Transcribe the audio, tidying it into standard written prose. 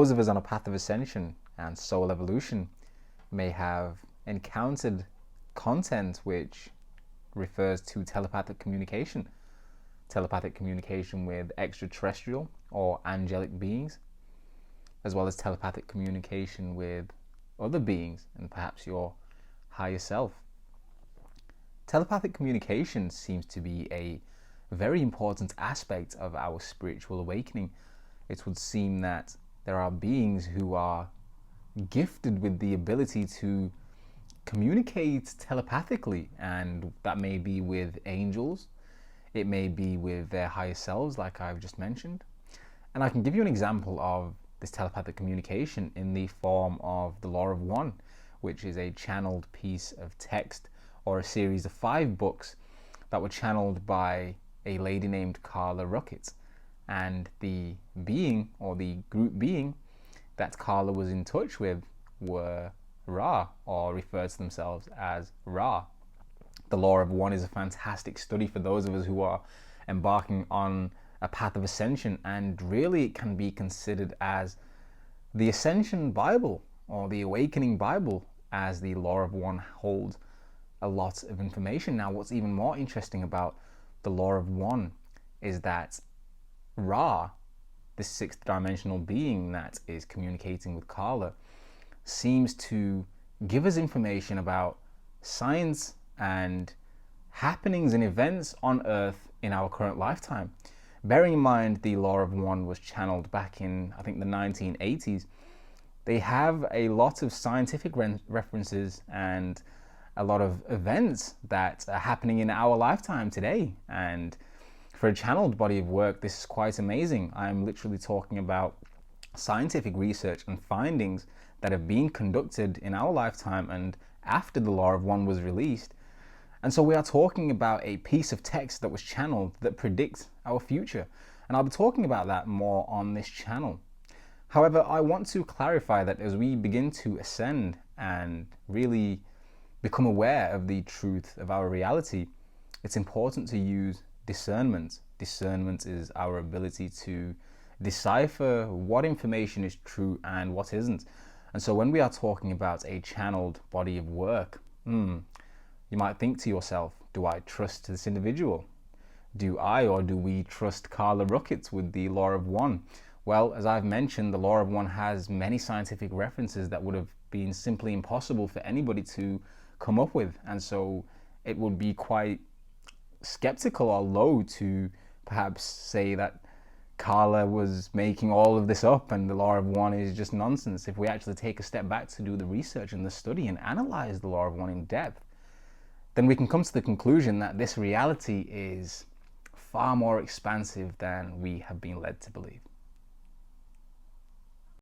those of us on a path of ascension and soul evolution may have encountered content which refers to telepathic communication with extraterrestrial or angelic beings, as well as telepathic communication with other beings and perhaps your higher self. Telepathic communication seems to be a very important aspect of our spiritual awakening. It would seem that there are beings who are gifted with the ability to communicate telepathically, and that may be with angels, it may be with their higher selves, like I've just mentioned. And I can give you an example of this telepathic communication in the form of the Law of One, which is a channeled piece of text or a series of 5 books that were channeled by a lady named Carla Ruckett. And the being, or the group being, that Carla was in touch with were Ra, or refer to themselves as Ra. The Law of One is a fantastic study for those of us who are embarking on a path of ascension, and really it can be considered as the Ascension Bible or the Awakening Bible, as the Law of One holds a lot of information. Now, what's even more interesting about the Law of One is that Ra, this 6th dimensional being that is communicating with Carla, seems to give us information about science and happenings and events on Earth in our current lifetime. Bearing in mind the Law of One was channeled back in, I think, the 1980s, they have a lot of scientific references and a lot of events that are happening in our lifetime today. And for a channeled body of work, this is quite amazing. I'm literally talking about scientific research and findings that have been conducted in our lifetime and after the Law of One was released. And so we are talking about a piece of text that was channeled that predicts our future. And I'll be talking about that more on this channel. However, I want to clarify that as we begin to ascend and really become aware of the truth of our reality, it's important to use discernment. Discernment is our ability to decipher what information is true and what isn't. And so when we are talking about a channeled body of work, you might think to yourself, do I trust this individual? Do I, or do we trust Carla Ruckett with the Law of One? Well, as I've mentioned, the Law of One has many scientific references that would have been simply impossible for anybody to come up with. And so it would be quite skeptical or low to perhaps say that Carla was making all of this up and the Law of One is just nonsense. If we actually take a step back to do the research and the study and analyze the Law of One in depth, then we can come to the conclusion that this reality is far more expansive than we have been led to believe.